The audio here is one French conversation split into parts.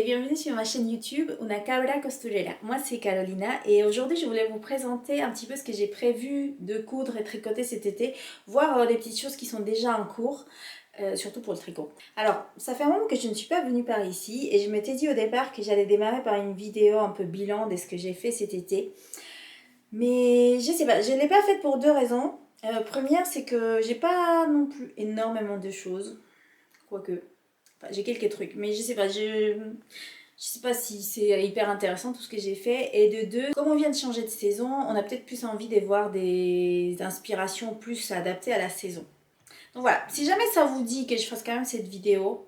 bienvenue sur ma chaîne YouTube Una Cabra Costurera. Moi c'est Carolina et aujourd'hui je voulais vous présenter un petit peu ce que j'ai prévu de coudre et tricoter cet été, voir des petites choses qui sont déjà en cours, surtout pour le tricot. Alors ça fait un moment que je ne suis pas venue par ici et je m'étais dit au départ que j'allais démarrer par une vidéo un peu bilan de ce que j'ai fait cet été. Mais je sais pas, je ne l'ai pas faite pour deux raisons. Première c'est que j'ai pas non plus énormément de choses, quoique... Enfin, j'ai quelques trucs, mais je sais pas, je sais pas si c'est hyper intéressant tout ce que j'ai fait. Et de deux, comme on vient de changer de saison, on a peut-être plus envie de voir des inspirations plus adaptées à la saison. Donc voilà, si jamais ça vous dit que je fasse quand même cette vidéo,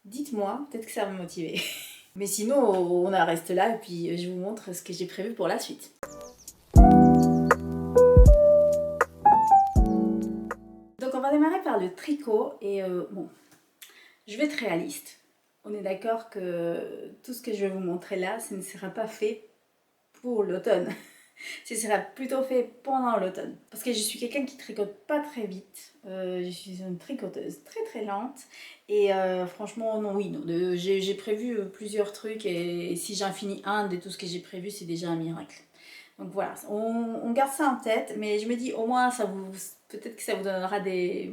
dites-moi, peut-être que ça va me motiver. Mais sinon, on en reste là et puis je vous montre ce que j'ai prévu pour la suite. Donc on va démarrer par le tricot et bon, je vais être réaliste. On est d'accord que tout ce que je vais vous montrer là, ce ne sera pas fait pour l'automne. Ce sera plutôt fait pendant l'automne. Parce que je suis quelqu'un qui tricote pas très vite. Je suis une tricoteuse très très lente. Et franchement, non, oui, non. J'ai prévu plusieurs trucs et si j'en finis un de tout ce que j'ai prévu, c'est déjà un miracle. Donc voilà, on garde ça en tête, mais je me dis au moins, peut-être que ça vous donnera des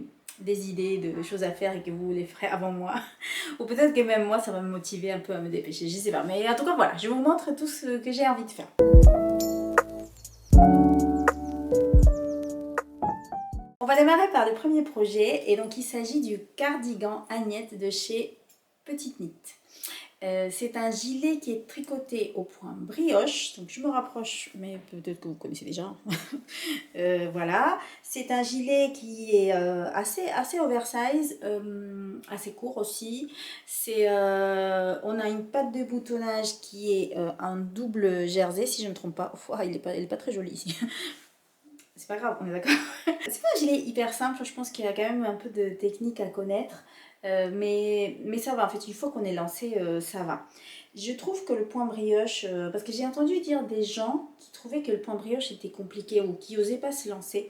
idées de choses à faire et que vous les ferez avant moi. Ou peut-être que même moi, ça va me motiver un peu à me dépêcher, je sais pas. Mais en tout cas, voilà, je vous montre tout ce que j'ai envie de faire. On va démarrer par le premier projet, et donc il s'agit du cardigan Agnette de chez Petite Knit. C'est un gilet qui est tricoté au point brioche, donc je me rapproche, mais peut-être que vous connaissez déjà. Voilà, c'est un gilet qui est assez oversize, assez court aussi. On a une patte de boutonnage qui est un double jersey, si je ne me trompe pas. Oh, il est pas très joli ici. C'est pas grave, on est d'accord. C'est pas un gilet hyper simple, je pense qu'il y a quand même un peu de technique à connaître. Mais ça va, en fait, une fois qu'on est lancé, ça va. Je trouve que le point brioche, parce que j'ai entendu dire des gens qui trouvaient que le point brioche était compliqué ou qui n'osaient pas se lancer.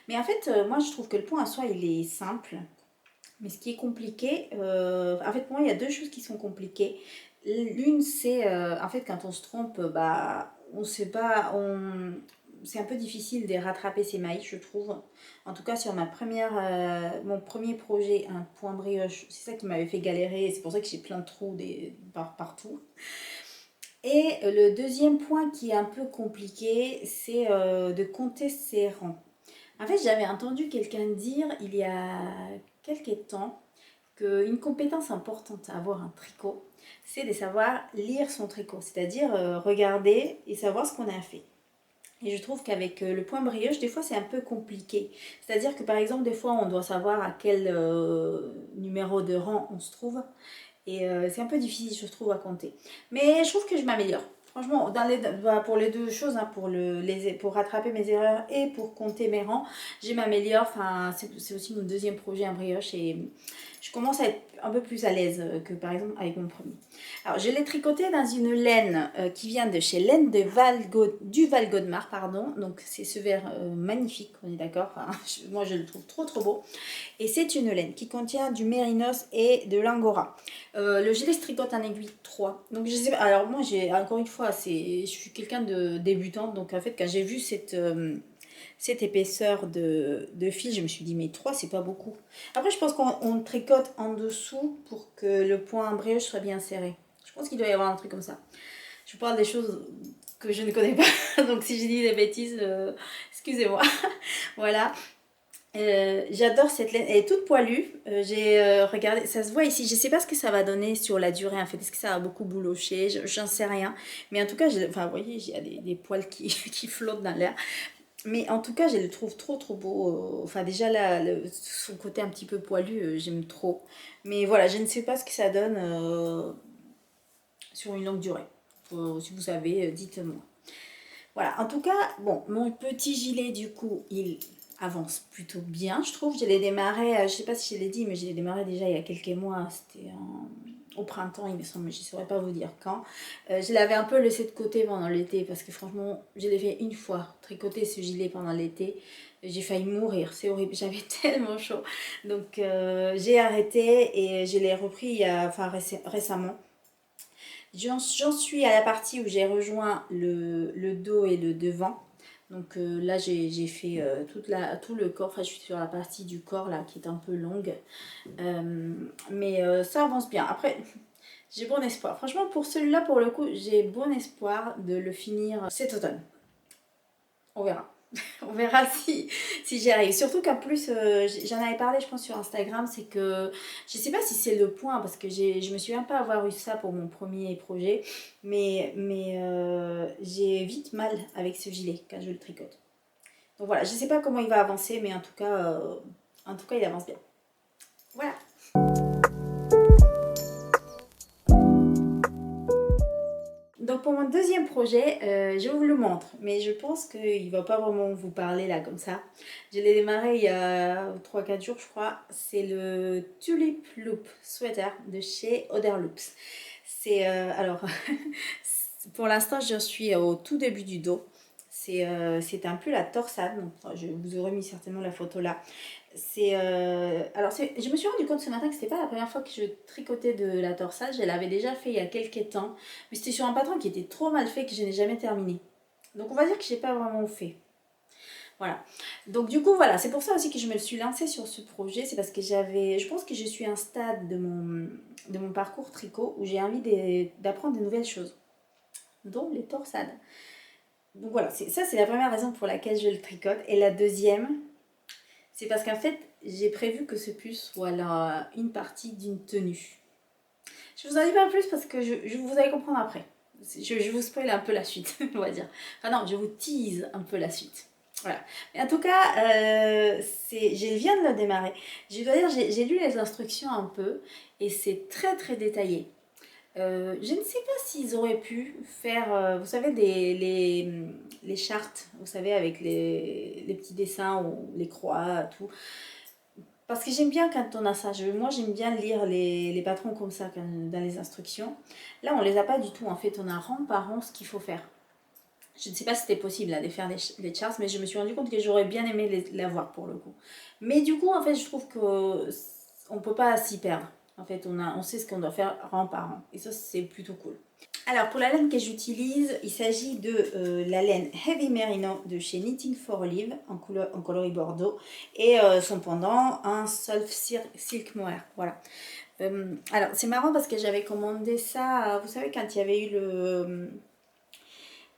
Mais en fait, moi je trouve que le point à soi, il est simple. Mais ce qui est compliqué, en fait pour moi il y a deux choses qui sont compliquées. L'une c'est, en fait quand on se trompe, bah on sait pas, c'est un peu difficile de rattraper ses mailles, je trouve. En tout cas, sur mon premier projet, un point brioche, c'est ça qui m'avait fait galérer. C'est pour ça que j'ai plein de trous partout. Et le deuxième point qui est un peu compliqué, c'est de compter ses rangs. En fait, j'avais entendu quelqu'un dire il y a quelques temps qu'une compétence importante à avoir un tricot, c'est de savoir lire son tricot, c'est-à-dire regarder et savoir ce qu'on a fait. Et je trouve qu'avec le point brioche, des fois, c'est un peu compliqué. C'est-à-dire que, par exemple, des fois, on doit savoir à quel numéro de rang on se trouve. Et c'est un peu difficile, je trouve, à compter. Mais je trouve que je m'améliore. Franchement, pour les deux choses, hein, pour rattraper mes erreurs et pour compter mes rangs, je m'améliore. Enfin, c'est aussi mon deuxième projet en brioche et je commence à être un peu plus à l'aise que par exemple avec mon premier. Alors, je l'ai tricoté dans une laine qui vient de chez Laine du Val-Godemar, pardon. Donc, c'est ce vert magnifique, on est d'accord. Enfin, moi, je le trouve trop trop beau. Et c'est une laine qui contient du mérinos et de l'angora. Le gilet se tricote en aiguille 3. Donc je sais pas, alors moi j'ai encore une fois, je suis quelqu'un de débutante, donc en fait quand j'ai vu cette épaisseur de fil, je me suis dit mais 3 c'est pas beaucoup. Après je pense qu'on tricote en dessous pour que le point brioche soit bien serré. Je pense qu'il doit y avoir un truc comme ça. Je parle des choses que je ne connais pas, donc si je dis des bêtises, excusez-moi. Voilà. J'adore cette laine, elle est toute poilue. J'ai regardé, ça se voit ici. Je sais pas ce que ça va donner sur la durée en fait. Est-ce que ça va beaucoup boulocher? J'en sais rien. Mais en tout cas, enfin, vous voyez, il y a des poils qui, qui flottent dans l'air. Mais en tout cas, je le trouve trop trop beau. Enfin, déjà là, son côté un petit peu poilu, j'aime trop. Mais voilà, je ne sais pas ce que ça donne sur une longue durée. Si vous savez, dites-moi. Voilà, en tout cas, bon, mon petit gilet, du coup, il avance plutôt bien, je trouve. Je l'ai démarré, je sais pas si je l'ai dit, mais je l'ai démarré déjà il y a quelques mois. C'était au printemps, il me semble, mais je ne saurais pas vous dire quand. Je l'avais un peu laissé de côté pendant l'été, parce que franchement, je l'ai fait une fois, tricoter ce gilet pendant l'été. J'ai failli mourir, c'est horrible, j'avais tellement chaud. Donc, j'ai arrêté et je l'ai repris récemment. J'en suis à la partie où j'ai rejoint le dos et le devant. Donc là, j'ai fait tout le corps. Enfin, je suis sur la partie du corps là qui est un peu longue. Mais ça avance bien. Après, j'ai bon espoir. Franchement, pour celui-là, pour le coup, j'ai bon espoir de le finir cet automne. On verra. On verra si j'y arrive. Surtout qu'en plus, j'en avais parlé, je pense, sur Instagram, c'est que je sais pas si c'est le point, parce que je me souviens pas avoir eu ça pour mon premier projet, mais j'ai vite mal avec ce gilet quand je le tricote. Donc voilà, je sais pas comment il va avancer, mais en tout cas, il avance bien. Voilà. Donc pour mon deuxième projet, je vous le montre, mais je pense qu'il ne va pas vraiment vous parler là comme ça. Je l'ai démarré il y a 3-4 jours je crois. C'est le Tulip Loop Sweater de chez Other Loops. Alors, pour l'instant je suis au tout début du dos. C'est un peu la torsade, donc je vous aurais mis certainement la photo là. Je me suis rendu compte ce matin que c'était pas la première fois que je tricotais de la torsade. Je l'avais déjà fait il y a quelques temps, mais c'était sur un patron qui était trop mal fait que je n'ai jamais terminé. Donc on va dire que j'ai pas vraiment fait. Voilà. Donc du coup voilà, c'est pour ça aussi que je me suis lancée sur ce projet. C'est parce que je pense que je suis à un stade de mon parcours tricot où j'ai envie d'apprendre de nouvelles choses, dont les torsades. Donc voilà, c'est la première raison pour laquelle je le tricote. Et la deuxième, c'est parce qu'en fait, j'ai prévu que ce puce soit une partie d'une tenue. Je vous en dis pas plus parce que vous allez comprendre après. Je vous spoil un peu la suite, on va dire. Enfin non, je vous tease un peu la suite. Voilà. Mais en tout cas, je viens de le démarrer. Je dois dire, j'ai lu les instructions un peu et c'est très très détaillé. Je ne sais pas s'ils auraient pu faire, vous savez, les chartes, vous savez, avec les petits dessins ou les croix, tout. Parce que j'aime bien quand on a ça. Moi, j'aime bien lire les patrons comme ça dans les instructions. Là, on les a pas du tout. En fait, on a rang par rang ce qu'il faut faire. Je ne sais pas si c'était possible là, de faire les charts, mais je me suis rendu compte que j'aurais bien aimé l'avoir pour le coup. Mais du coup, en fait, je trouve qu'on ne peut pas s'y perdre. En fait, on sait ce qu'on doit faire rang par rang. Et ça, c'est plutôt cool. Alors, pour la laine que j'utilise, il s'agit de la laine Heavy Merino de chez Knitting for Olive en coloris bordeaux et son pendant, un Soft Silk Mohair. Voilà. Alors, c'est marrant parce que j'avais commandé ça, vous savez, quand il y avait eu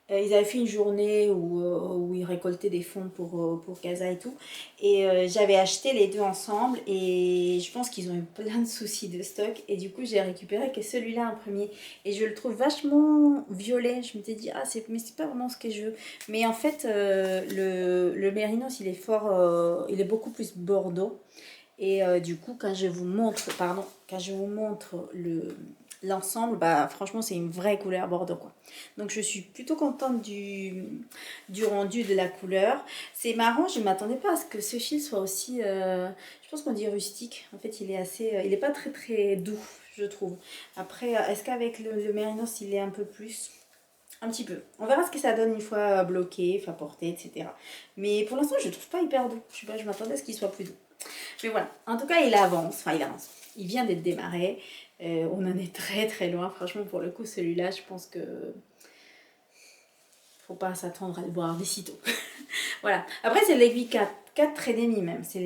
ils avaient fait une journée où ils récoltaient des fonds pour Casa et tout. Et j'avais acheté les deux ensemble et je pense qu'ils ont eu plein de soucis de stock. Et du coup, j'ai récupéré que celui-là en premier. Et je le trouve vachement violet. Je m'étais dit, mais c'est pas vraiment ce que je veux. Mais en fait, le Mérinos, il est il est beaucoup plus bordeaux. Et du coup, quand je vous montre, l'ensemble, bah franchement c'est une vraie couleur bordeaux quoi. Donc je suis plutôt contente du rendu de la couleur. C'est marrant, je ne m'attendais pas à ce que ce fil soit aussi, je pense qu'on dit rustique. En fait il est il est pas très très doux je trouve. Après est-ce qu'avec le mérinos il est un peu plus? Un petit peu. On verra ce que ça donne une fois bloqué, enfin porté, etc. Mais pour l'instant je le trouve pas hyper doux. Je sais pas, je m'attendais à ce qu'il soit plus doux. Mais voilà, en tout cas il avance, enfin il avance. Il vient d'être démarré. On en est très très loin, franchement pour le coup celui-là je pense que faut pas s'attendre à le voir d'ici tôt. Voilà, après c'est l'aiguille 4 traits et demi même, c'est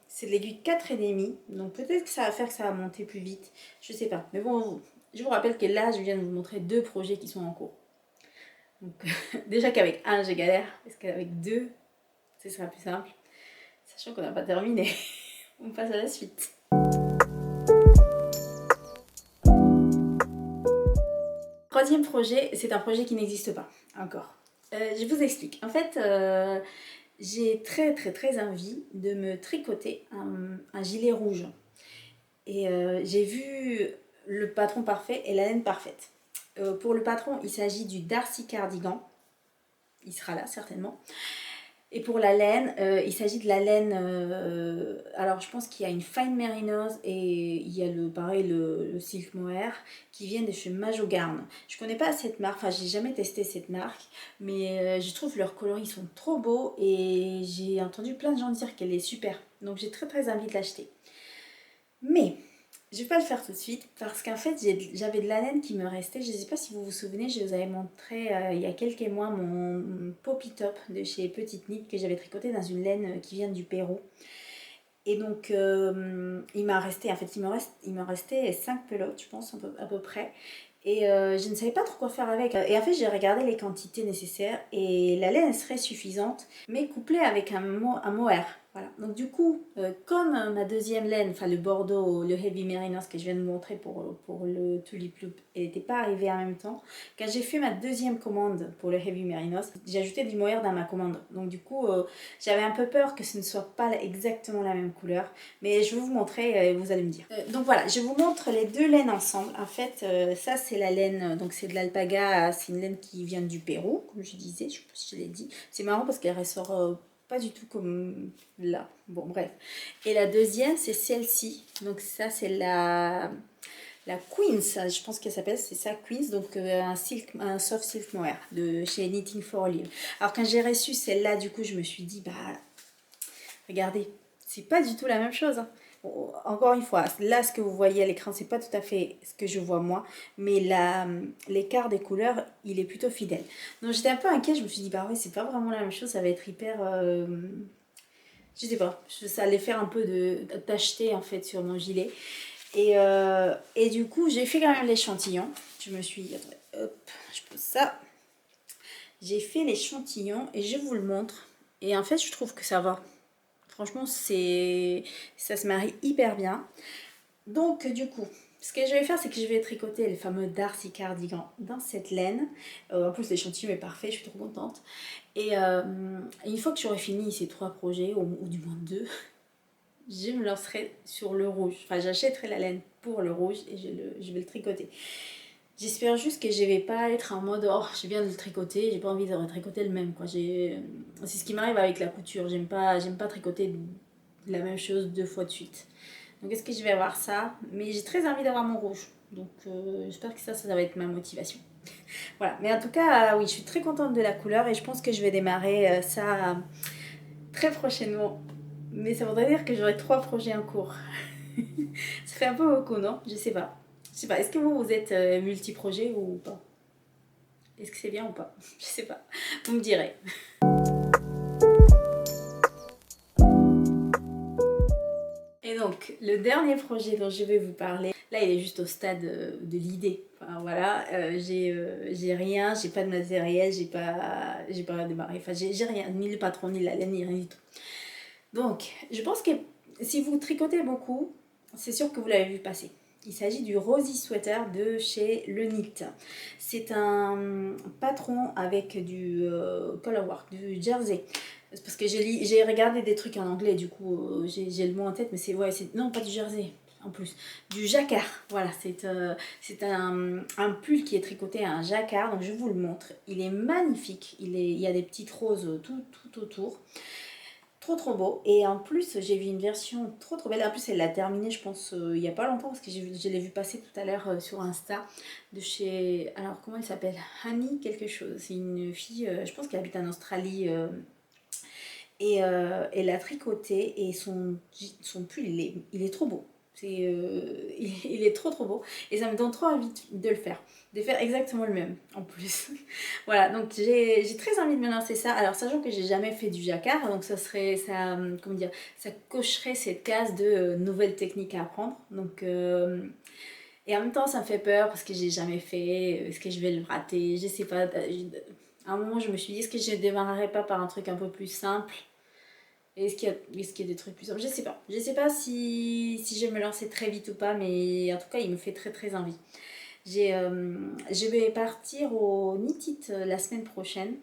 c'est l'aiguille 4 et demi, donc peut-être que ça va faire que ça va monter plus vite, je sais pas. Mais bon, je vous rappelle que là je viens de vous montrer deux projets qui sont en cours. Donc déjà qu'avec un je galère, parce qu'avec deux ce sera plus simple, sachant qu'on n'a pas terminé. On passe à la suite. Troisième projet, c'est un projet qui n'existe pas encore. Je vous explique. En fait, j'ai très très très envie de me tricoter un gilet rouge. Et j'ai vu le patron parfait et la laine parfaite. Pour le patron, il s'agit du Darcy Cardigan. Il sera là certainement. Et pour la laine, il s'agit de la laine, alors je pense qu'il y a une Fine Merinos et il y a le Silk Mohair qui viennent de chez Majogarn. Je connais pas cette marque, enfin j'ai jamais testé cette marque, mais je trouve leurs coloris sont trop beaux et j'ai entendu plein de gens dire qu'elle est super. Donc j'ai très très envie de l'acheter. Mais Je vais pas le faire tout de suite parce qu'en fait j'avais de la laine qui me restait. Je ne sais pas si vous vous souvenez, je vous avais montré il y a quelques mois mon Poppy Top de chez Petite Knit que j'avais tricoté dans une laine qui vient du Pérou. Et donc il m'a resté, en fait il me restait 5 pelotes je pense à peu près. Et je ne savais pas trop quoi faire avec. Et en fait j'ai regardé les quantités nécessaires et la laine serait suffisante, mais couplée avec un mohair. Voilà. Donc du coup, comme ma deuxième laine, enfin le Bordeaux, le Heavy Merinos que je viens de montrer pour le Tulip Loop, elle n'était pas arrivée en même temps. Quand j'ai fait ma deuxième commande pour le Heavy Merinos, j'ai ajouté du mohair dans ma commande. Donc du coup, j'avais un peu peur que ce ne soit pas exactement la même couleur. Mais je vais vous montrer et vous allez me dire. Donc voilà, je vous montre les deux laines ensemble. En fait, ça c'est la laine, donc c'est de l'alpaga, c'est une laine qui vient du Pérou, comme je disais, je sais pas si je l'ai dit. C'est marrant parce qu'elle ressort pas du tout comme là. Bon, bref. Et la deuxième, c'est celle-ci. Donc ça, c'est la Queens, je pense qu'elle s'appelle, c'est ça, Queens. Donc un soft silk mohair de chez Knitting for Olive. Alors quand j'ai reçu celle-là, du coup, je me suis dit, bah, regardez, c'est pas du tout la même chose. Hein. Bon, encore une fois, là, ce que vous voyez à l'écran, c'est pas tout à fait ce que je vois moi, mais l'écart des couleurs, il est plutôt fidèle. Donc j'étais un peu inquiète, je me suis dit, bah oui, c'est pas vraiment la même chose, ça va être hyper... je sais pas, ça allait faire un peu de tacheté en fait sur mon gilet. Et du coup, j'ai fait quand même l'échantillon. Je me suis... Attendez, hop, je pose ça. J'ai fait l'échantillon et je vous le montre. Et en fait, je trouve que ça va. Franchement, ça se marie hyper bien. Donc, du coup, ce que je vais faire, c'est que je vais tricoter le fameux Darcy Cardigan dans cette laine. En plus, l'échantillon est parfait, je suis trop contente. Et une fois que j'aurai fini ces 3 projets, ou du moins 2, je me lancerai sur le rouge. Enfin, j'achèterai la laine pour le rouge et je vais le tricoter. J'espère juste que je vais pas être en mode oh je viens de le tricoter, j'ai pas envie de retricoter le même quoi. C'est ce qui m'arrive avec la couture, j'aime pas tricoter la même chose 2 fois de suite. Donc est-ce que je vais avoir ça? Mais j'ai très envie d'avoir mon rouge. Donc j'espère que ça va être ma motivation. Voilà, mais en tout cas oui je suis très contente de la couleur et je pense que je vais démarrer ça très prochainement. Mais ça voudrait dire que j'aurai 3 projets en cours. Ça fait un peu beaucoup, non? Je sais pas. Je sais pas, est-ce que vous êtes multi-projet ou pas? Est-ce que c'est bien ou pas? Je sais pas. Vous me direz. Et donc, le dernier projet dont je vais vous parler, là il est juste au stade de l'idée. Enfin voilà, j'ai rien, j'ai pas de matériel, j'ai pas démarré. Enfin j'ai rien, ni le patron, ni la laine, ni rien du tout. Donc, je pense que si vous tricotez beaucoup, c'est sûr que vous l'avez vu passer. Il s'agit du Rosy Sweater de chez Le Knit. C'est un patron avec du colorwork, du jersey. Parce que j'ai regardé des trucs en anglais, du coup j'ai le mot en tête, mais c'est... Ouais, non, pas du jersey, en plus. Du jacquard, voilà, c'est un pull qui est tricoté à un jacquard, donc je vous le montre. Il est magnifique, il y a des petites roses tout autour. Trop beau. Et en plus, j'ai vu une version trop belle. En plus, elle l'a terminée, je pense, il n'y a pas longtemps, parce que je l'ai vu passer tout à l'heure sur Insta, de chez... Alors, comment elle s'appelle? Hani quelque chose. C'est une fille, je pense qu'elle habite en Australie. Et elle a tricoté et son pull, il est trop beau. Il est trop beau. Et ça me donne trop envie de le faire. De faire exactement le même, en plus. Voilà, donc j'ai très envie de me lancer ça. Alors, sachant que j'ai jamais fait du jacquard, donc comment dire, ça cocherait cette case de nouvelles techniques à apprendre. Donc, et en même temps, ça me fait peur parce que j'ai jamais fait. Est-ce que je vais le rater? Je sais pas. À un moment, je me suis dit, est-ce que je ne démarrerai pas par un truc un peu plus simple? Est-ce qu'il y a des trucs plus simples? Je sais pas. Je sais pas si je vais me lancer très vite ou pas, mais en tout cas, il me fait très envie. Je vais partir au Knit It la semaine prochaine.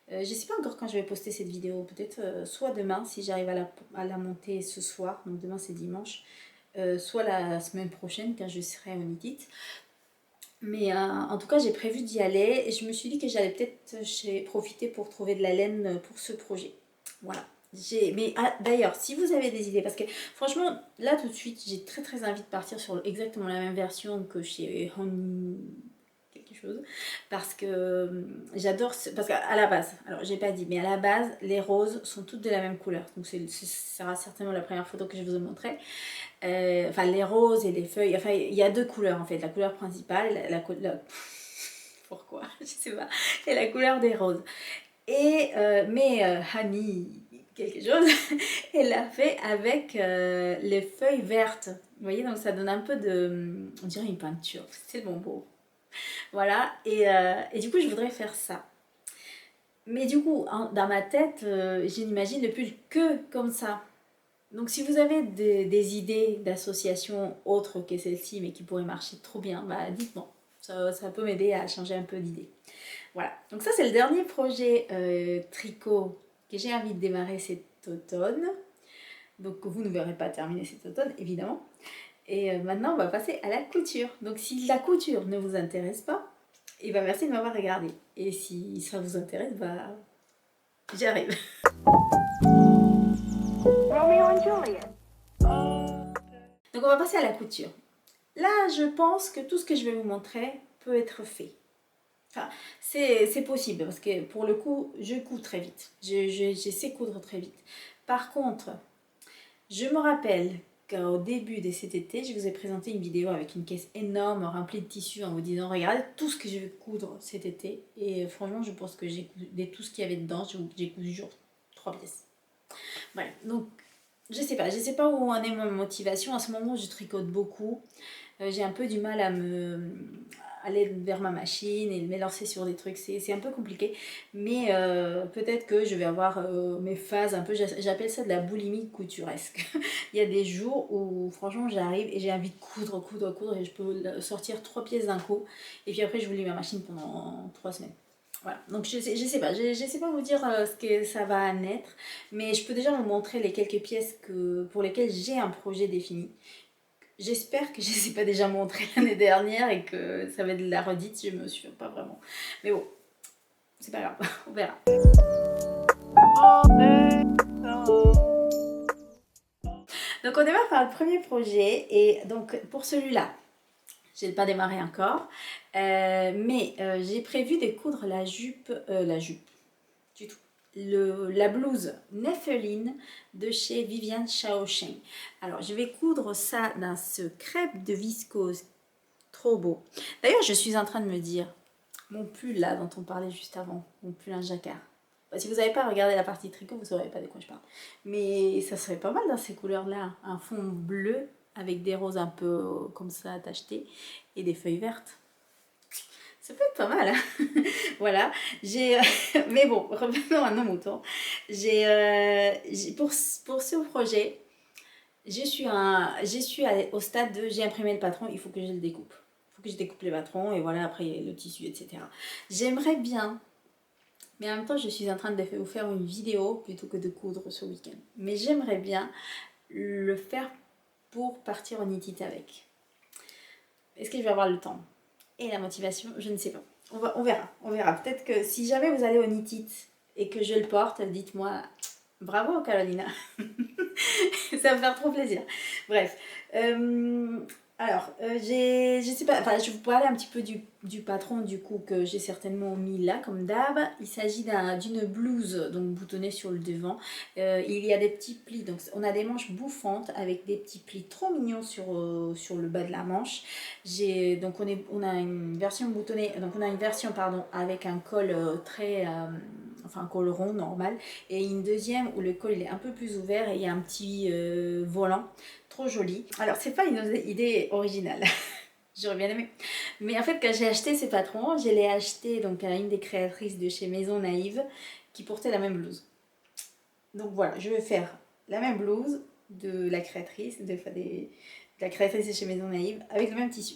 Je ne sais pas encore quand je vais poster cette vidéo. Peut-être soit demain, si j'arrive à la monter ce soir. Donc demain, c'est dimanche. Soit la semaine prochaine, quand je serai au Knit It. Mais en tout cas, j'ai prévu d'y aller. Et je me suis dit que j'allais peut-être profiter pour trouver de la laine pour ce projet. Voilà. Mais d'ailleurs, si vous avez des idées, parce que franchement, là tout de suite, j'ai très envie de partir sur exactement la même version que chez Honey quelque chose parce que j'adore, parce qu'à la base, alors j'ai pas dit, mais à la base, les roses sont toutes de la même couleur. Donc ce sera certainement la première photo que je vous ai montrée. Enfin, les roses et les feuilles, enfin, il y a deux couleurs en fait. La couleur principale, pourquoi je sais pas, et la couleur des roses. Et mais Hani quelque chose, elle l'a fait avec les feuilles vertes. Vous voyez, donc ça donne un peu de, on dirait une peinture, c'est tellement beau. Voilà, et du coup je voudrais faire ça. Mais du coup, hein, dans ma tête, je n'imagine le pull que comme ça. Donc si vous avez des idées d'associations autres que celle-ci, mais qui pourraient marcher trop bien, bah dites-moi. Ça peut m'aider à changer un peu d'idée. Voilà, donc ça c'est le dernier projet tricot que j'ai envie de démarrer cet automne. Donc que vous ne verrez pas terminer cet automne, évidemment. Et maintenant on va passer à la couture. Donc si la couture ne vous intéresse pas, et ben merci de m'avoir regardé. Et si ça vous intéresse, bah j'arrive. Donc on va passer à la couture. Là je pense que tout ce que je vais vous montrer peut être fait. Enfin, c'est possible parce que pour le coup, je couds très vite. Je sais coudre très vite. Par contre, je me rappelle qu'au début de cet été, je vous ai présenté une vidéo avec une caisse énorme remplie de tissus en vous disant regardez tout ce que je vais coudre cet été. Et franchement, je pense que j'ai coudre tout ce qu'il y avait dedans. J'ai cousu genre 3 pièces. Voilà, donc je sais pas où en est ma motivation. En ce moment, je tricote beaucoup. J'ai un peu du mal à aller vers ma machine et me lancer sur des trucs, c'est un peu compliqué, mais peut-être que je vais avoir mes phases un peu, j'appelle ça de la boulimie couturesque. Il y a des jours où franchement j'arrive et j'ai envie de coudre et je peux sortir 3 pièces d'un coup et puis après je lis ma machine pendant 3 semaines. Voilà, donc je sais pas, je sais pas vous dire ce que ça va naître, mais je peux déjà vous montrer les quelques pièces pour lesquelles j'ai un projet défini. J'espère que je ne les ai pas déjà montrées l'année dernière et que ça va être de la redite, je me souviens pas vraiment. Mais bon, c'est pas grave, on verra. Donc on démarre par le premier projet et donc pour celui-là, je n'ai pas démarré encore, mais j'ai prévu de coudre la jupe du tout. La blouse Nepheline de chez Vivienne Shaosheng. Alors je vais coudre ça dans ce crêpe de viscose trop beau. D'ailleurs je suis en train de me dire, mon pull là dont on parlait juste avant, mon pull en jacquard. Bah, si vous n'avez pas regardé la partie tricot, vous ne saurez pas de quoi je parle. Mais ça serait pas mal dans ces couleurs là, un fond bleu avec des roses un peu comme ça tachetées et des feuilles vertes. Ça peut être pas mal, hein. Voilà, mais bon, revenons à nos moutons. Pour ce projet, je suis au stade de j'ai imprimé le patron, il faut que je le découpe. Il faut que je découpe les patrons et voilà, après le tissu, etc. J'aimerais bien, mais en même temps, je suis en train de vous faire une vidéo plutôt que de coudre ce week-end. Mais j'aimerais bien le faire pour partir en knit avec. Est-ce que je vais avoir le temps et la motivation? Je ne sais pas. On verra. Peut-être que si jamais vous allez au knit et que je le porte, dites-moi bravo Carolina. Ça va me faire trop plaisir. Bref. Je sais pas, enfin, je vais vous parler un petit peu du patron du coup que j'ai certainement mis là comme d'hab. Il s'agit d'une blouse donc boutonnée sur le devant. Il y a des petits plis, donc on a des manches bouffantes avec des petits plis trop mignons sur le bas de la manche. Donc on a une version boutonnée, donc on a une version pardon avec un col enfin un col rond normal et une deuxième où le col il est un peu plus ouvert et il y a un petit volant trop joli. Alors c'est pas une idée originale. J'aurais bien aimé. Mais en fait, quand j'ai acheté ces patrons, je l'ai acheté donc à une des créatrices de chez Maison Naïve qui portait la même blouse. Donc voilà, je vais faire la même blouse de la créatrice, de la créatrice de chez Maison Naïve avec le même tissu.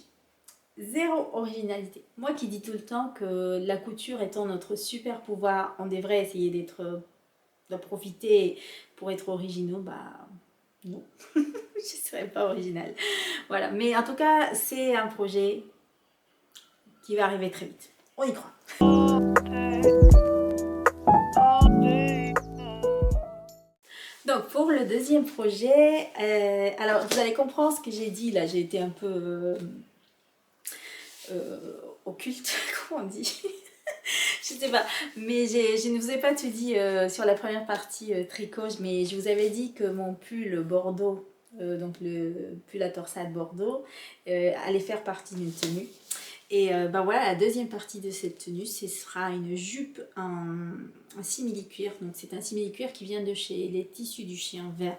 Zéro originalité. Moi qui dis tout le temps que la couture étant notre super pouvoir, on devrait essayer de profiter pour être originaux, bah non, je ne serais pas originale. Voilà, mais en tout cas, c'est un projet qui va arriver très vite. On y croit. Donc pour le deuxième projet, alors vous allez comprendre ce que j'ai dit là, j'ai été un peu occulte, comment on dit. Je sais pas, mais je ne vous ai pas tout dit sur la première partie tricot, mais je vous avais dit que mon pull bordeaux, donc le pull à torsade bordeaux, allait faire partie d'une tenue. Et ben voilà, la deuxième partie de cette tenue, ce sera une jupe en simili-cuir. Donc c'est un simili-cuir qui vient de chez les tissus du chien vert,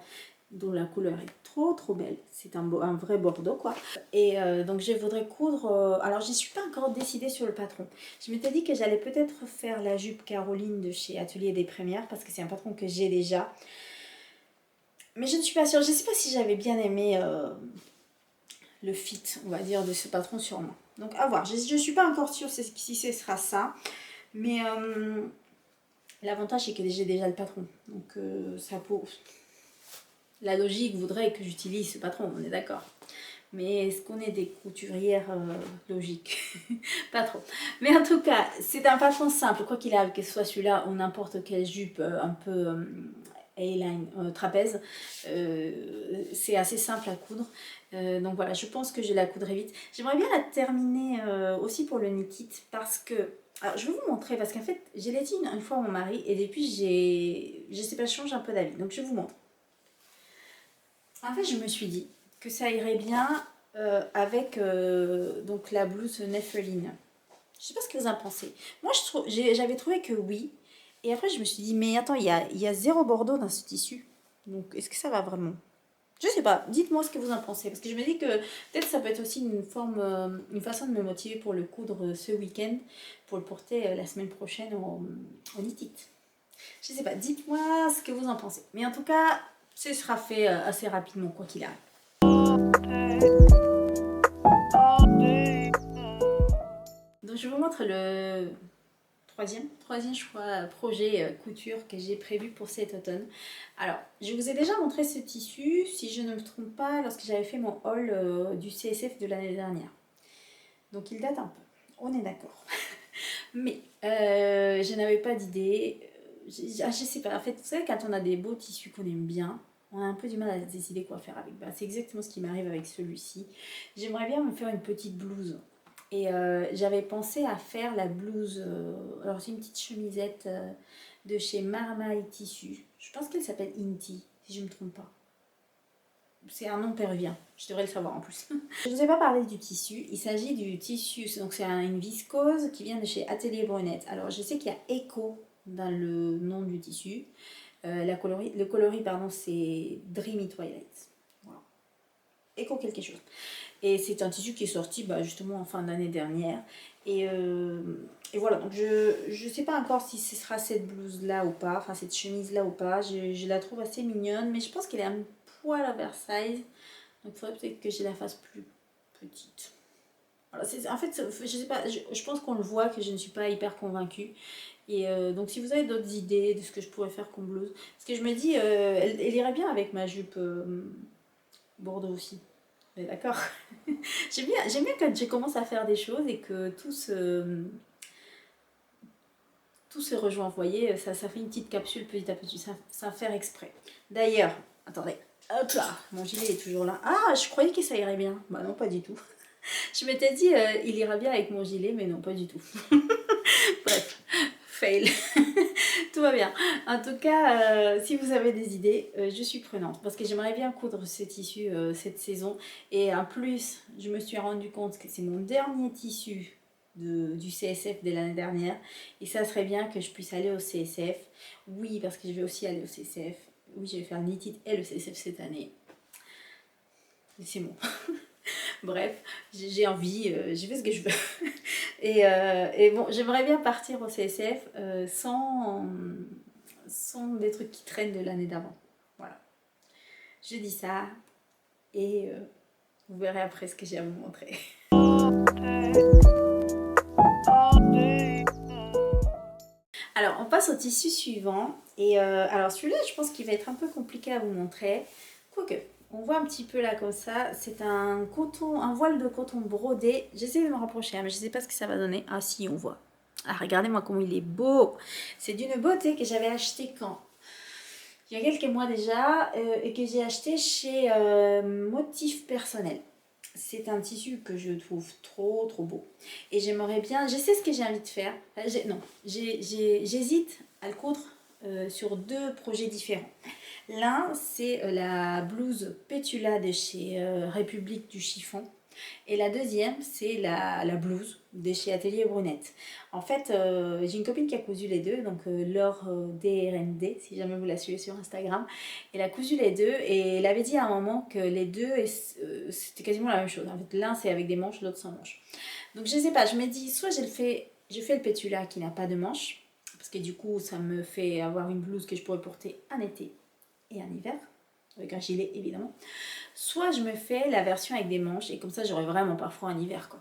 dont la couleur est trop belle. C'est un vrai bordeaux quoi. Et donc je voudrais coudre, alors je suis pas encore décidée sur le patron. Je m'étais dit que j'allais peut-être faire la jupe Caroline de chez Atelier des Premières, parce que c'est un patron que j'ai déjà. Mais je ne suis pas sûre, je sais pas si j'avais bien aimé le fit, on va dire, de ce patron sur moi. Donc à voir, je ne suis pas encore sûre si ce sera ça, mais l'avantage c'est que j'ai déjà le patron, donc ça peut... La logique voudrait que j'utilise ce patron, on est d'accord. Mais est-ce qu'on est des couturières logiques? Pas trop. Mais en tout cas, c'est un patron simple, quoi qu'il arrive, que ce soit celui-là ou n'importe quelle jupe un peu A-line, trapèze. C'est assez simple à coudre. Donc voilà, je pense que je la coudrai vite. J'aimerais bien la terminer aussi pour le knit it, parce que... Alors, je vais vous montrer, parce qu'en fait, j'ai laissé une fois mon mari, et depuis, je sais pas, je change un peu d'avis. Donc je vous montre. En fait, je me suis dit que ça irait bien avec donc la blouse Nepheline. Je sais pas ce que vous en pensez. Moi, j'avais trouvé que oui. Et après, je me suis dit, mais attends, il y a zéro bordeaux dans ce tissu. Donc, est-ce que ça va vraiment? Je sais pas. Dites-moi ce que vous en pensez. Parce que je me dis que peut-être ça peut être aussi une façon de me motiver pour le coudre ce week-end. Pour le porter la semaine prochaine au knit it. Je sais pas. Dites-moi ce que vous en pensez. Mais en tout cas, ce sera fait assez rapidement, quoi qu'il arrive. Donc je vous montre le troisième choix projet couture que j'ai prévu pour cet automne. Alors, je vous ai déjà montré ce tissu, si je ne me trompe pas, lorsque j'avais fait mon haul du CSF de l'année dernière. Donc il date un peu, on est d'accord. Mais je n'avais pas d'idée. Je sais pas, en fait, vous savez, quand on a des beaux tissus qu'on aime bien, on a un peu du mal à décider quoi faire avec. Bah, c'est exactement ce qui m'arrive avec celui-ci. J'aimerais bien me faire une petite blouse. Et j'avais pensé à faire la blouse, alors c'est une petite chemisette de chez Marmaille Tissu. Je pense qu'elle s'appelle Inti, si je ne me trompe pas. C'est un nom péruvien, je devrais le savoir en plus. Je ne vous ai pas parlé du tissu, il s'agit du tissu, donc c'est une viscose qui vient de chez Atelier Brunette. Alors je sais qu'il y a Echo dans le nom du tissu. Le coloris, pardon, c'est Dreamy Twilight. Voilà. Echo quelque chose. Et c'est un tissu qui est sorti justement en fin d'année dernière. Et voilà, donc je sais pas encore si ce sera cette blouse là ou pas, enfin cette chemise là ou pas. Je la trouve assez mignonne, mais je pense qu'elle est un poil oversize. Donc il faudrait peut-être que je la fasse plus petite. Voilà, en fait, je sais pas, je pense qu'on le voit que je ne suis pas hyper convaincue. Et donc si vous avez d'autres idées de ce que je pourrais faire comme blouse, parce que je me dis, elle irait bien avec ma jupe bordeaux aussi. D'accord. J'aime bien quand je commence à faire des choses et que tout se rejoint. Vous voyez, ça fait une petite capsule petit à petit, sans faire exprès. D'ailleurs, attendez, hop là, mon gilet est toujours là. Ah, je croyais que ça irait bien. Bah non, pas du tout. Je m'étais dit, il ira bien avec mon gilet, mais non, pas du tout. Bref, fail. Tout va bien. En tout cas, si vous avez des idées, je suis prenante. Parce que j'aimerais bien coudre ce tissu cette saison. Et en plus, je me suis rendu compte que c'est mon dernier tissu du CSF de l'année dernière. Et ça serait bien que je puisse aller au CSF. Oui, parce que je vais aussi aller au CSF. Oui, je vais faire le knit it et le CSF cette année. C'est bon. Bref, j'ai envie, je fais ce que je veux. Et bon, j'aimerais bien partir au CSF sans des trucs qui traînent de l'année d'avant. Voilà. Je dis ça et vous verrez après ce que j'ai à vous montrer. Alors, on passe au tissu suivant. Et alors, celui-là, je pense qu'il va être un peu compliqué à vous montrer. Quoique, on voit un petit peu là comme ça. C'est un voile de coton brodé. J'essaie de me rapprocher, hein, mais je ne sais pas ce que ça va donner. Ah si, on voit. Ah, regardez-moi comment il est beau. C'est d'une beauté que j'avais acheté quand? Il y a quelques mois déjà et que j'ai acheté chez Motif Personnel. c'est un tissu que je trouve trop beau. Et j'aimerais bien, je sais ce que j'ai envie de faire. J'hésite à le coudre sur deux projets différents. L'un, c'est la blouse Pétula de chez République du Chiffon. Et la deuxième, c'est la blouse de chez Atelier Brunette. En fait, j'ai une copine qui a cousu les deux, donc Laure DRND, si jamais vous la suivez sur Instagram. Elle a cousu les deux et elle avait dit à un moment que les deux, c'était quasiment la même chose. En fait, l'un, c'est avec des manches, l'autre sans manches. Donc je sais pas, je me dis, soit je fais le pétula qui n'a pas de manches, parce que du coup, ça me fait avoir une blouse que je pourrais porter en été et en hiver, avec un gilet évidemment. Soit je me fais la version avec des manches et comme ça j'aurai vraiment pas froid en hiver quoi.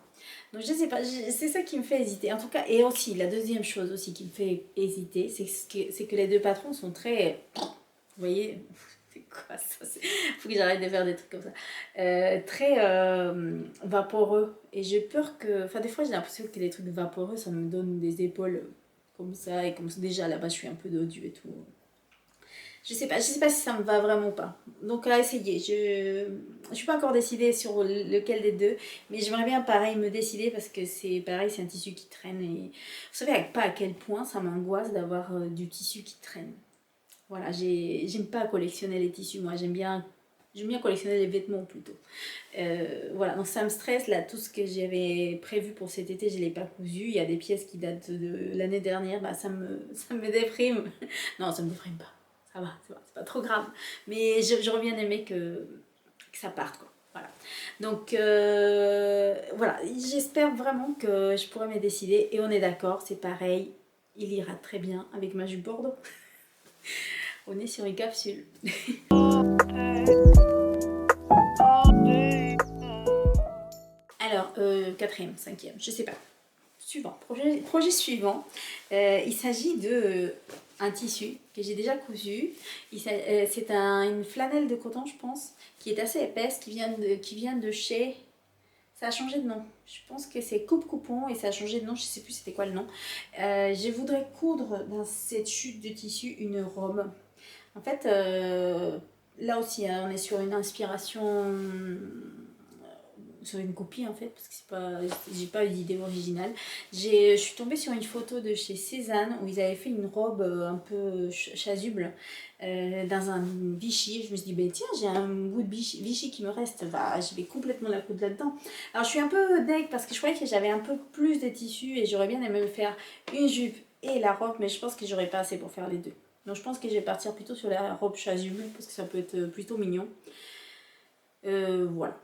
Donc je sais pas, c'est ça qui me fait hésiter. En tout cas, et aussi la deuxième chose aussi qui me fait hésiter, c'est que les deux patrons sont très, vous voyez, c'est quoi ça? Faut que j'arrête de faire des trucs comme ça. Très vaporeux. Et j'ai peur que, enfin des fois j'ai l'impression que les trucs vaporeux ça me donne des épaules comme ça et comme ça, déjà là-bas je suis un peu dodue et tout. Je sais pas si ça me va vraiment ou pas. Donc à essayer. Je suis pas encore décidée sur lequel des deux, mais j'aimerais bien pareil me décider parce que c'est pareil, c'est un tissu qui traîne et vous savez pas à quel point ça m'angoisse d'avoir du tissu qui traîne. Voilà, j'aime pas collectionner les tissus, moi j'aime bien collectionner les vêtements plutôt. Voilà, donc ça me stresse là, tout ce que j'avais prévu pour cet été, je l'ai pas cousu. Il y a des pièces qui datent de l'année dernière, bah ça me déprime. Non, ça me déprime pas. Ça va, c'est pas trop grave. Mais j'aurais bien aimé que ça parte quoi. Voilà. Donc voilà, j'espère vraiment que je pourrai me décider et on est d'accord, c'est pareil, il ira très bien avec ma jupe bordeaux. On est sur une capsule. Alors, quatrième, cinquième, je sais pas. Suivant, projet suivant. Il s'agit de un tissu que j'ai déjà cousu. C'est une flanelle de coton, je pense, qui est assez épaisse, qui vient de chez... Ça a changé de nom. Je pense que c'est Coupe Coupon et ça a changé de nom. Je sais plus c'était quoi le nom. Je voudrais coudre dans cette chute de tissu une robe. En fait, là aussi, hein, on est sur une inspiration, sur une copie en fait, parce que c'est pas, j'ai pas eu d'idée originale. Je suis tombée sur une photo de chez Cézanne où ils avaient fait une robe un peu chasuble dans un Vichy. Je me suis dit, ben tiens, j'ai un bout de Vichy qui me reste, bah, je vais complètement la coudre là-dedans. Alors je suis un peu deg parce que je croyais que j'avais un peu plus de tissu et j'aurais bien aimé me faire une jupe et la robe, mais je pense que j'aurais pas assez pour faire les deux. Donc je pense que je vais partir plutôt sur la robe chasuble parce que ça peut être plutôt mignon. Voilà.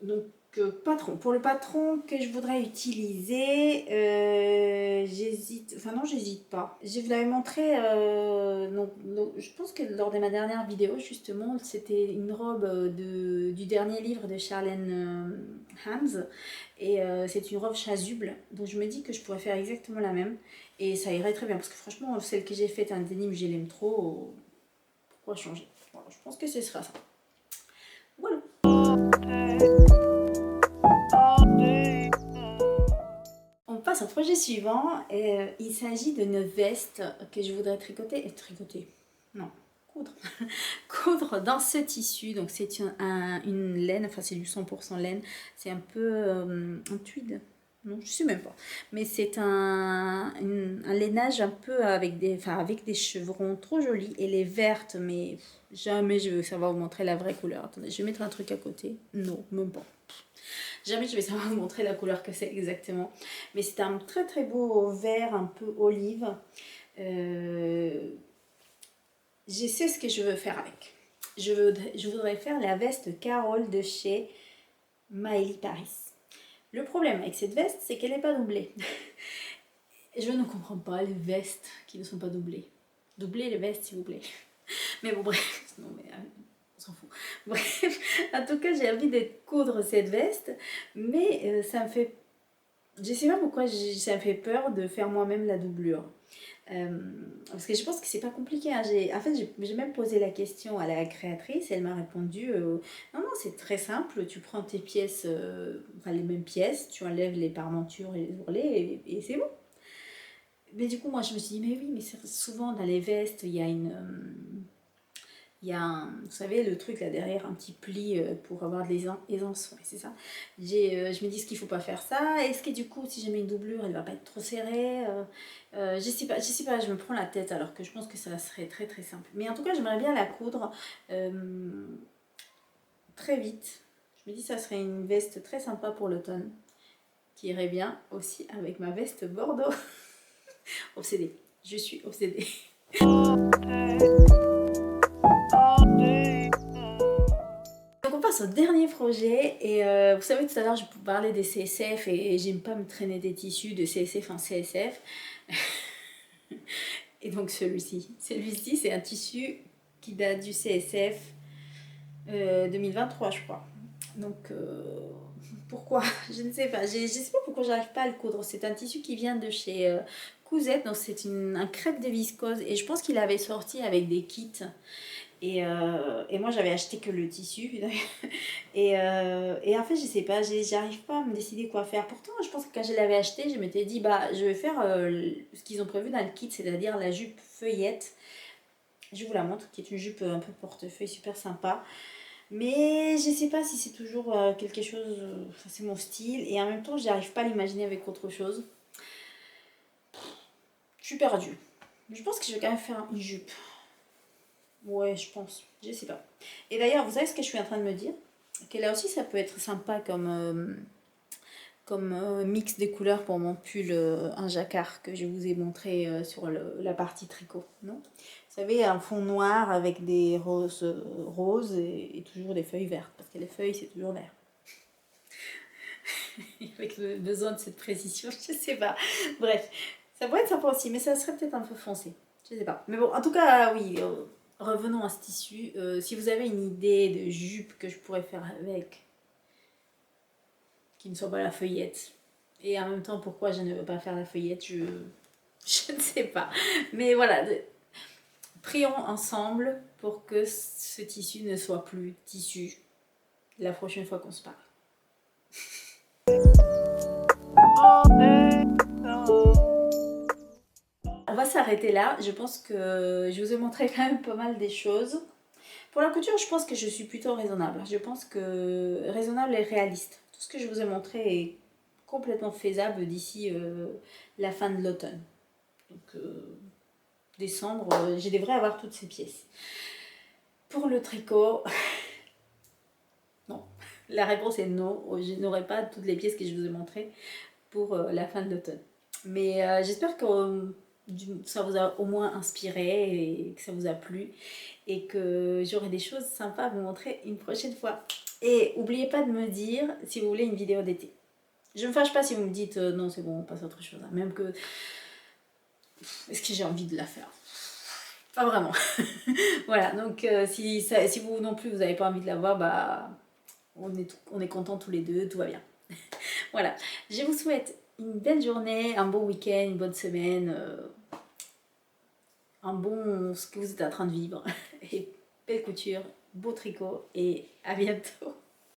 Donc patron. Pour le patron que je voudrais utiliser, j'hésite. Enfin non, j'hésite pas. Je vous l'avais montré. Donc, je pense que lors de ma dernière vidéo, justement, c'était une robe du dernier livre de Charlène Hans. Et c'est une robe chasuble. Donc je me dis que je pourrais faire exactement la même. Et ça irait très bien. Parce que franchement, celle que j'ai faite en denim, je l'aime trop. Pourquoi changer? Voilà, je pense que ce sera ça. Voilà. On passe au projet suivant. Il s'agit d'une veste que je voudrais tricoter. Non, coudre. Coudre dans ce tissu. Donc c'est une laine, enfin c'est du 100% laine. C'est un peu un tweed. Non, je sais même pas. Mais c'est un lainage un peu avec des chevrons trop jolis. Elle est verte, mais jamais je vais savoir vous montrer la vraie couleur. Attendez, je vais mettre un truc à côté. Non, même pas. Jamais je vais savoir vous montrer la couleur que c'est exactement. Mais c'est un très très beau vert, un peu olive. Je sais ce que je veux faire avec. Je voudrais faire la veste Carole de chez Maëlie Paris. Le problème avec cette veste, c'est qu'elle n'est pas doublée. Je ne comprends pas les vestes qui ne sont pas doublées. Doublez les vestes, s'il vous plaît. Mais bon, bref. Non, mais on s'en fout. Bref, en tout cas, j'ai envie de coudre cette veste. Mais ça me fait... Je sais pas pourquoi ça me fait peur de faire moi-même la doublure. Parce que je pense que c'est pas compliqué. Hein. En fait, j'ai même posé la question à la créatrice. Elle m'a répondu non, c'est très simple. Tu prends tes pièces, enfin les mêmes pièces, tu enlèves les parmentures et les ourlets et c'est bon. Mais du coup, moi, je me suis dit, mais oui, mais souvent dans les vestes, il y a il y a vous savez, le truc là derrière, un petit pli pour avoir de l'aisance, ouais, c'est ça. Je me dis, est-ce qu'il faut pas faire ça? Est-ce que du coup, si j'ai mis une doublure, elle va pas être trop serrée? Je sais pas, je me prends la tête alors que je pense que ça serait très très simple. Mais en tout cas, j'aimerais bien la coudre très vite. Je me dis, ça serait une veste très sympa pour l'automne, qui irait bien aussi avec ma veste bordeaux. Obsédée, je suis obsédée. Donc on passe au dernier projet et vous savez tout à l'heure je vous parlais des CSF et j'aime pas me traîner des tissus de CSF en CSF. Et donc celui-ci c'est un tissu qui date du CSF 2023 je crois. Donc pourquoi? Je ne sais pas, je sais pas pourquoi j'arrive pas à le coudre. C'est un tissu qui vient de chez Cousette, donc c'est un crêpe de viscose et je pense qu'il avait sorti avec des kits. Et moi j'avais acheté que le tissu et en fait je sais pas, j'arrive pas à me décider quoi faire. Pourtant je pense que quand je l'avais acheté je m'étais dit bah je vais faire ce qu'ils ont prévu dans le kit, c'est-à-dire la jupe feuillette. Je vous la montre, qui est une jupe un peu portefeuille super sympa. Mais je sais pas si c'est toujours quelque chose, c'est mon style et en même temps j'arrive pas à l'imaginer avec autre chose. Je suis perdue. Je pense que je vais quand même faire une jupe. Ouais, je pense. Je sais pas. Et d'ailleurs, vous savez ce que je suis en train de me dire? Que là aussi, ça peut être sympa comme mix de couleurs pour mon pull un jacquard que je vous ai montré sur la partie tricot, non? Vous savez, un fond noir avec des roses et toujours des feuilles vertes, parce que les feuilles, c'est toujours vert. Avec besoin de cette précision, je sais pas. Bref, ça pourrait être sympa aussi, mais ça serait peut-être un peu foncé. Je sais pas. Mais bon, en tout cas, oui, revenons à ce tissu. Si vous avez une idée de jupe que je pourrais faire avec, qui ne soit pas la feuillette, et en même temps, pourquoi je ne veux pas faire la feuillette, je ne sais pas. Mais voilà, prions ensemble pour que ce tissu ne soit plus tissu la prochaine fois qu'on se parle. On va s'arrêter là. Je pense que je vous ai montré quand même pas mal des choses. Pour la couture, je pense que je suis plutôt raisonnable. Je pense que raisonnable et réaliste. Tout ce que je vous ai montré est complètement faisable d'ici la fin de l'automne. Donc décembre, je devrais avoir toutes ces pièces. Pour le tricot, non. La réponse est non. Je n'aurai pas toutes les pièces que je vous ai montrées pour la fin de l'automne. Mais j'espère que ça vous a au moins inspiré et que ça vous a plu et que j'aurai des choses sympas à vous montrer une prochaine fois. Et n'oubliez pas de me dire si vous voulez une vidéo d'été. Je ne me fâche pas si vous me dites non c'est bon on passe à autre chose. Même que est-ce que j'ai envie de la faire? Pas vraiment. Voilà, donc si vous non plus vous n'avez pas envie de la voir, bah on est contents tous les deux, tout va bien. Voilà, je vous souhaite une belle journée, un bon week-end, une bonne semaine, un bon ce que vous êtes en train de vivre. Et belle couture, beau tricot et à bientôt.